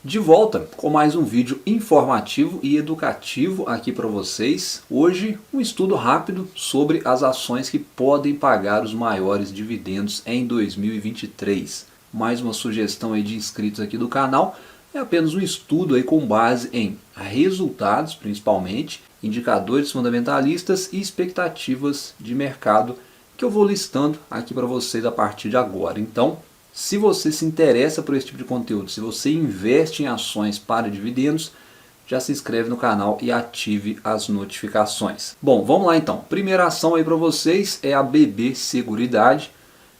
De volta com mais um vídeo informativo e educativo aqui para vocês. Hoje um estudo rápido sobre as ações que podem pagar os maiores dividendos em 2023. Mais uma sugestão aí de inscritos aqui do canal. É apenas um estudo aí com base em resultados, principalmente, indicadores fundamentalistas e expectativas de mercado que eu vou listando aqui para vocês a partir de agora. Então, se você se interessa por esse tipo de conteúdo, se você investe em ações para dividendos, já se inscreve no canal e ative as notificações. Bom, vamos lá então. Primeira ação aí para vocês é a BB Seguridade.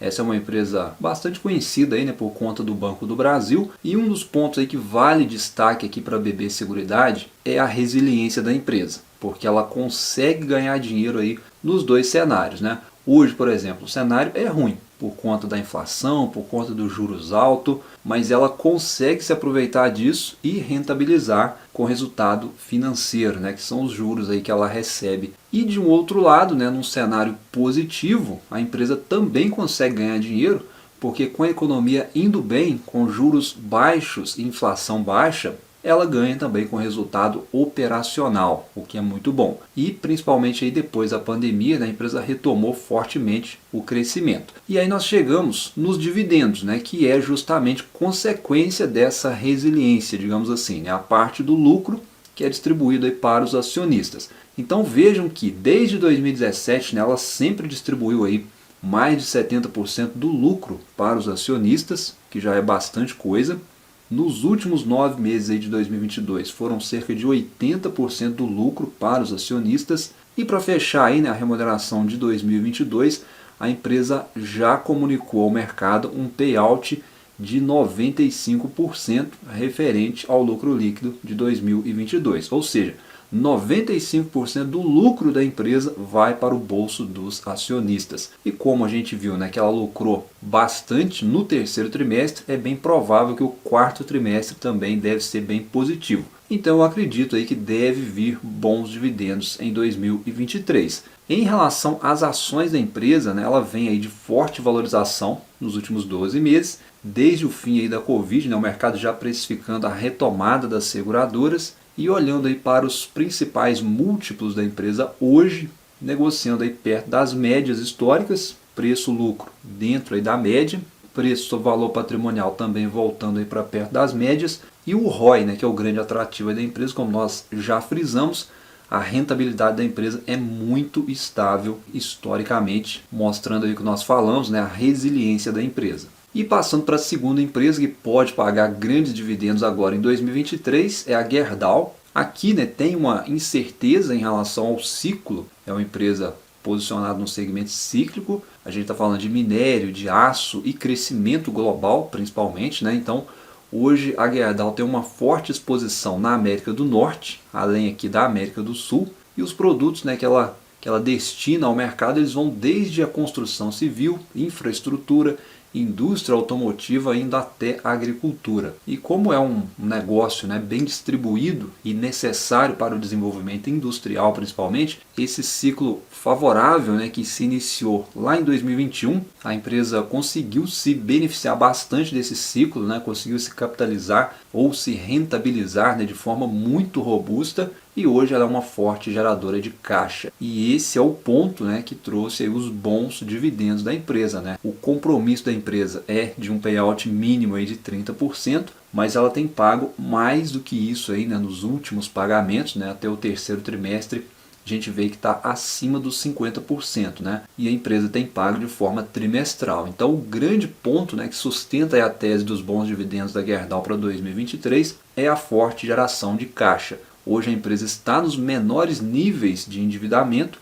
Essa é uma empresa bastante conhecida aí, né, por conta do Banco do Brasil. E um dos pontos aí que vale destaque aqui para a BB Seguridade é a resiliência da empresa, porque ela consegue ganhar dinheiro aí nos dois cenários, né? Hoje, por exemplo, o cenário é ruim por conta da inflação, por conta dos juros altos, mas ela consegue se aproveitar disso e rentabilizar com resultado financeiro, né, que são os juros aí que ela recebe. E de um outro lado, né, num cenário positivo, a empresa também consegue ganhar dinheiro, porque com a economia indo bem, com juros baixos e inflação baixa, ela ganha também com resultado operacional, o que é muito bom. E principalmente aí depois da pandemia, né, a empresa retomou fortemente o crescimento. E aí nós chegamos nos dividendos, né, que é justamente consequência dessa resiliência, digamos assim, né, a parte do lucro que é distribuído aí para os acionistas. Então vejam que desde 2017, né, ela sempre distribuiu aí mais de 70% do lucro para os acionistas, que já é bastante coisa. Nos últimos 9 meses aí de 2022 foram cerca de 80% do lucro para os acionistas. E para fechar aí, né, a remuneração de 2022, a empresa já comunicou ao mercado um payout de 95% referente ao lucro líquido de 2022. Ou seja, 95% do lucro da empresa vai para o bolso dos acionistas. E como a gente viu, né, que ela lucrou bastante no terceiro trimestre, é bem provável que o quarto trimestre também deve ser bem positivo. Então eu acredito aí que deve vir bons dividendos em 2023. Em relação às ações da empresa, né, ela vem aí de forte valorização nos últimos 12 meses, desde o fim aí da Covid, né, o mercado já precificando a retomada das seguradoras. E olhando aí para os principais múltiplos da empresa hoje, negociando aí perto das médias históricas, preço-lucro dentro aí da média, preço sobre valor patrimonial também voltando aí para perto das médias, e o ROI, né, que é o grande atrativo da empresa, como nós já frisamos, a rentabilidade da empresa é muito estável historicamente, mostrando aí o que nós falamos, né, a resiliência da empresa. E passando para a segunda empresa que pode pagar grandes dividendos agora em 2023 é a Gerdau. Aqui, né, tem uma incerteza em relação ao ciclo, é uma empresa posicionada no segmento cíclico, a gente está falando de minério, de aço e crescimento global principalmente, né? Então hoje a Gerdau tem uma forte exposição na América do Norte, além aqui da América do Sul, e os produtos, né, que ela destina ao mercado, eles vão desde a construção civil, infraestrutura, indústria automotiva, indo até a agricultura. E como é um negócio, né, bem distribuído e necessário para o desenvolvimento industrial principalmente, esse ciclo favorável, né, que se iniciou lá em 2021, a empresa conseguiu se beneficiar bastante desse ciclo, né, conseguiu se capitalizar ou se rentabilizar, né, de forma muito robusta, e hoje ela é uma forte geradora de caixa. E esse é o ponto, né, que trouxe aí os bons dividendos da empresa, né? O compromisso da empresa é de um payout mínimo aí de 30%, mas ela tem pago mais do que isso aí, né, nos últimos pagamentos, né, até o terceiro trimestre. A gente vê que está acima dos 50%, né? E a empresa tem pago de forma trimestral. Então o grande ponto, né, que sustenta aí a tese dos bons dividendos da Gerdau para 2023 é a forte geração de caixa. Hoje a empresa está nos menores níveis de endividamento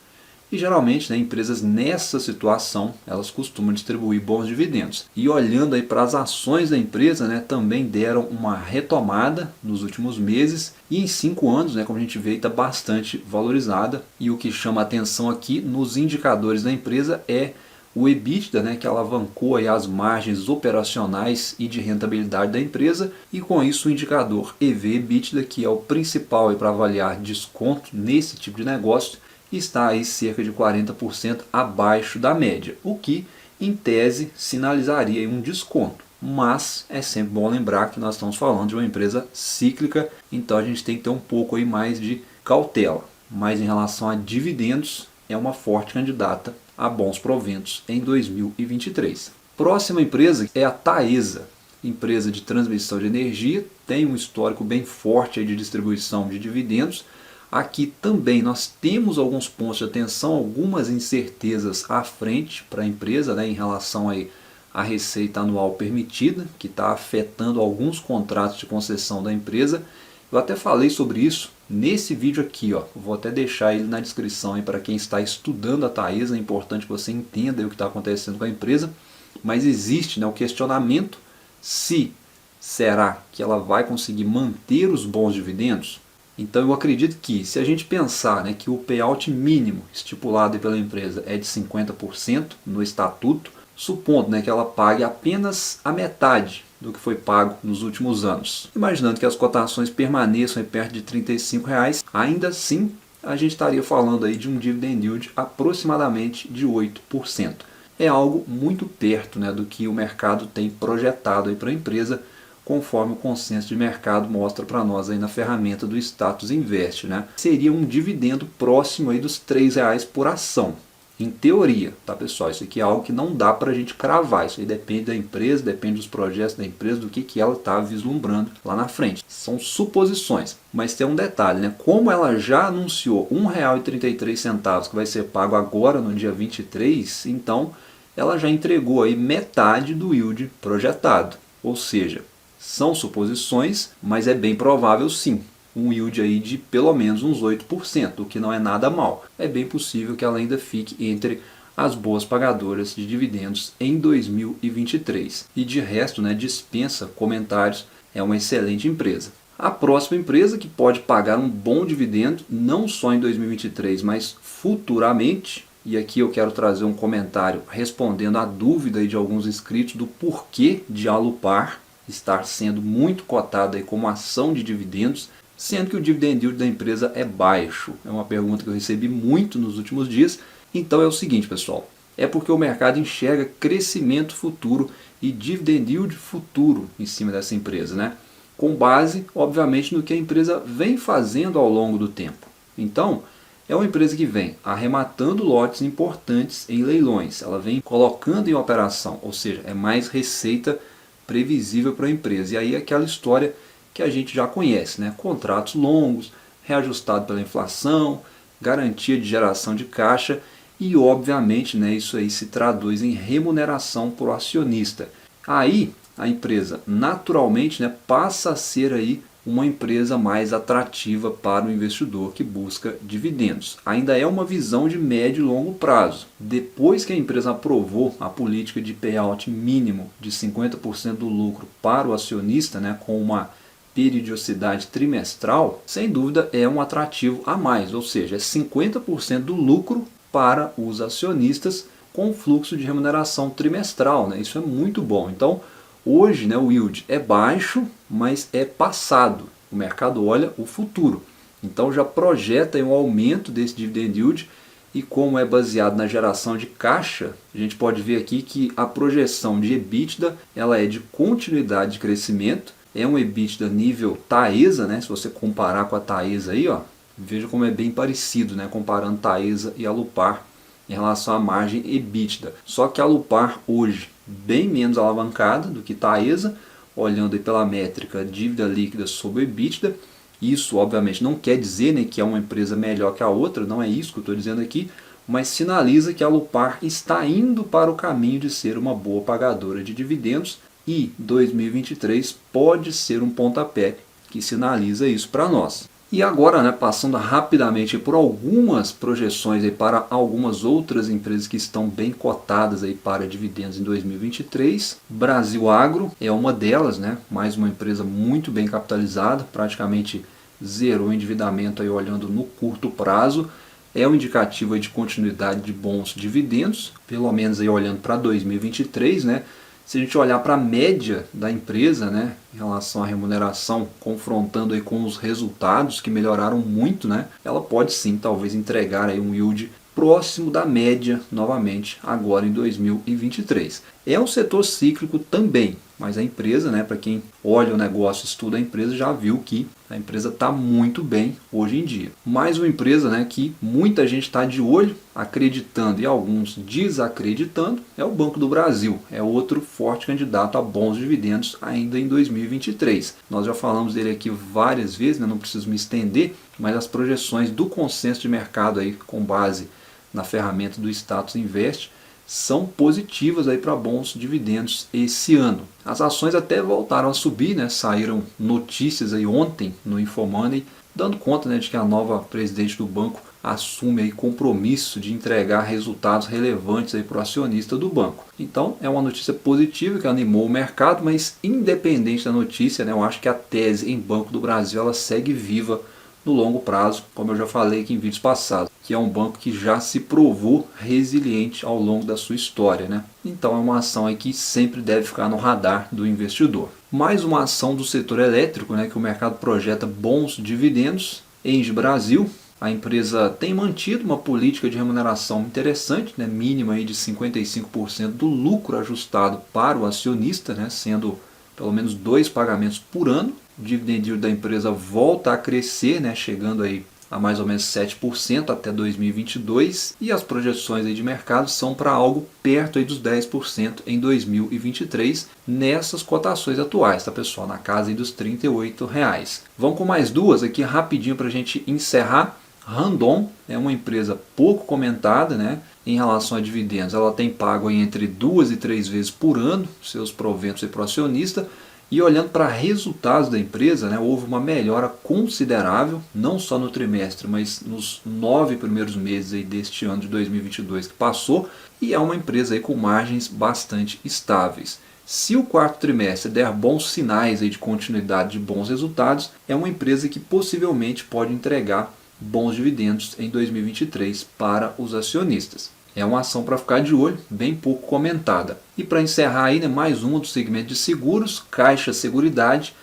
e geralmente, né, empresas nessa situação elas costumam distribuir bons dividendos. E olhando aí para as ações da empresa, né, também deram uma retomada nos últimos meses e em 5 anos, né, como a gente vê, está bastante valorizada. E o que chama a atenção aqui nos indicadores da empresa é o EBITDA, né, que alavancou aí as margens operacionais e de rentabilidade da empresa, e com isso o indicador EV/EBITDA, que é o principal para avaliar desconto nesse tipo de negócio, está aí cerca de 40% abaixo da média, o que em tese sinalizaria um desconto. mas é sempre bom lembrar que nós estamos falando de uma empresa cíclica, então a gente tem que ter um pouco aí mais de cautela. Mas em relação a dividendos, é uma forte candidata a bons proventos em 2023. Próxima empresa é a Taesa, empresa de transmissão de energia, tem um histórico bem forte aí de distribuição de dividendos. Aqui também nós temos alguns pontos de atenção, algumas incertezas à frente para a empresa, né, em relação aí à receita anual permitida, que está afetando alguns contratos de concessão da empresa. Eu até falei sobre isso nesse vídeo aqui, ó. Vou até deixar ele na descrição para quem está estudando a Taesa. É importante que você entenda aí o que está acontecendo com a empresa. Mas existe, né, o questionamento se será que ela vai conseguir manter os bons dividendos. Então eu acredito que, se a gente pensar, né, que o payout mínimo estipulado pela empresa é de 50% no estatuto, supondo, né, que ela pague apenas a metade do que foi pago nos últimos anos. Imaginando que as cotações permaneçam perto de R$ 35, ainda assim a gente estaria falando aí de um dividend yield aproximadamente de 8%. É algo muito perto, né, do que o mercado tem projetado para a empresa, conforme o consenso de mercado mostra para nós aí na ferramenta do Status Invest, né? Seria um dividendo próximo aí dos R$ 3 por ação. Em teoria, tá pessoal? Isso aqui é algo que não dá para a gente cravar. Isso aí depende da empresa, depende dos projetos da empresa, do que ela está vislumbrando lá na frente. São suposições. Mas tem um detalhe, né? Como ela já anunciou R$ 1,33 que vai ser pago agora no dia 23, então ela já entregou aí metade do yield projetado. Ou seja, são suposições, mas é bem provável sim, um yield aí de pelo menos uns 8%, o que não é nada mal. É bem possível que ela ainda fique entre as boas pagadoras de dividendos em 2023. E de resto, né, dispensa comentários, é uma excelente empresa. A próxima empresa que pode pagar um bom dividendo, não só em 2023, mas futuramente, e aqui eu quero trazer um comentário respondendo a dúvida aí de alguns inscritos do porquê de Alupar estar sendo muito cotada aí como ação de dividendos, sendo que o dividend yield da empresa é baixo. É uma pergunta que eu recebi muito nos últimos dias. Então é o seguinte, pessoal, é porque o mercado enxerga crescimento futuro e dividend yield futuro em cima dessa empresa, né? Com base, obviamente, no que a empresa vem fazendo ao longo do tempo. Então, é uma empresa que vem arrematando lotes importantes em leilões, ela vem colocando em operação, ou seja, é mais receita previsível para a empresa. E aí é aquela história que a gente já conhece, né? Contratos longos, reajustado pela inflação, garantia de geração de caixa e obviamente, né, isso aí se traduz em remuneração para o acionista. Aí a empresa naturalmente, né, passa a ser aí uma empresa mais atrativa para o investidor que busca dividendos. Ainda é uma visão de médio e longo prazo. Depois que a empresa aprovou a política de payout mínimo de 50% do lucro para o acionista, né, com uma periodicidade trimestral, sem dúvida é um atrativo a mais, ou seja, é 50% do lucro para os acionistas com fluxo de remuneração trimestral, né? Isso é muito bom. Então, hoje, né, o yield é baixo, mas é passado. O mercado olha o futuro. Então já projeta um aumento desse dividend yield e como é baseado na geração de caixa, a gente pode ver aqui que a projeção de EBITDA ela é de continuidade de crescimento. É um EBITDA nível Taesa, né? Se você comparar com a Taesa aí, ó, veja como é bem parecido, né? Comparando Taesa e Alupar em relação à margem EBITDA. Só que a Alupar hoje bem menos alavancada do que Taesa, olhando aí pela métrica dívida líquida sobre EBITDA. Isso obviamente não quer dizer, né, que é uma empresa melhor que a outra, não é isso que eu estou dizendo aqui, mas sinaliza que a Alupar está indo para o caminho de ser uma boa pagadora de dividendos e 2023 pode ser um pontapé que sinaliza isso para nós. E agora, né, passando rapidamente por algumas projeções aí para algumas outras empresas que estão bem cotadas aí para dividendos em 2023. Brasil Agro é uma delas, né, mais uma empresa muito bem capitalizada, praticamente zerou o endividamento aí olhando no curto prazo. É um indicativo aí de continuidade de bons dividendos, pelo menos aí olhando para 2023, né? Se a gente olhar para a média da empresa, né, em relação à remuneração, confrontando aí com os resultados que melhoraram muito, né, ela pode sim talvez entregar aí um yield próximo da média novamente agora em 2023. É um setor cíclico também, mas a empresa, né, para quem olha o negócio, estuda a empresa, já viu que a empresa está muito bem hoje em dia. Mais uma empresa, né, que muita gente está de olho, acreditando e alguns desacreditando, é o Banco do Brasil. É outro forte candidato a bons dividendos ainda em 2023. Nós já falamos dele aqui várias vezes, né, não preciso me estender, mas as projeções do consenso de mercado aí, com base na ferramenta do Status Invest, são positivas aí para bons dividendos esse ano. As ações até voltaram a subir, né? Saíram notícias aí ontem no Infomoney, dando conta, né, de que a nova presidente do banco assume aí compromisso de entregar resultados relevantes aí para o acionista do banco. Então é uma notícia positiva que animou o mercado, mas independente da notícia, né, eu acho que a tese em Banco do Brasil ela segue viva no longo prazo, como eu já falei aqui em vídeos passados, que é um banco que já se provou resiliente ao longo da sua história, né? Então é uma ação aí que sempre deve ficar no radar do investidor. Mais uma ação do setor elétrico, né, que o mercado projeta bons dividendos, Engie Brasil. A empresa tem mantido uma política de remuneração interessante, né, mínima aí de 55% do lucro ajustado para o acionista, né, sendo pelo menos 2 pagamentos por ano. O dividend yield da empresa volta a crescer, né, chegando aí a mais ou menos 7% até 2022, e as projeções aí de mercado são para algo perto aí dos 10% em 2023, nessas cotações atuais, tá pessoal? Na casa aí dos R$ 38. Vamos com mais duas aqui rapidinho para a gente encerrar. Randon é uma empresa pouco comentada, né, em relação a dividendos. Ela tem pago entre 2 e 3 vezes por ano seus proventos para o acionista. E olhando para resultados da empresa, né, houve uma melhora considerável, não só no trimestre, mas nos 9 primeiros meses aí deste ano de 2022 que passou, e é uma empresa aí com margens bastante estáveis. Se o quarto trimestre der bons sinais aí de continuidade de bons resultados, é uma empresa que possivelmente pode entregar bons dividendos em 2023 para os acionistas. É uma ação para ficar de olho, bem pouco comentada. E para encerrar aí, né, mais uma do segmento de seguros, Caixa Seguridade,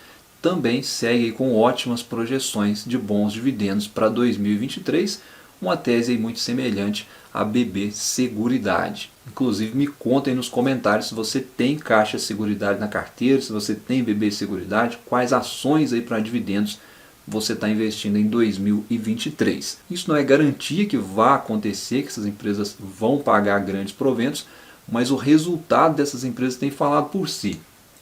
também segue aí com ótimas projeções de bons dividendos para 2023, uma tese aí muito semelhante à BB Seguridade. Inclusive me contem nos comentários se você tem Caixa Seguridade na carteira, se você tem BB Seguridade, quais ações aí para dividendos você está investindo em 2023. Isso não é garantia que vá acontecer, que essas empresas vão pagar grandes proventos, mas o resultado dessas empresas tem falado por si.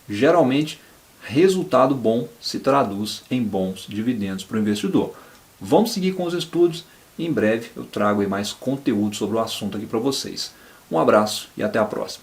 Geralmente, resultado bom se traduz em bons dividendos para o investidor. Vamos seguir com os estudos e em breve eu trago aí mais conteúdo sobre o assunto aqui para vocês. Um abraço e até a próxima.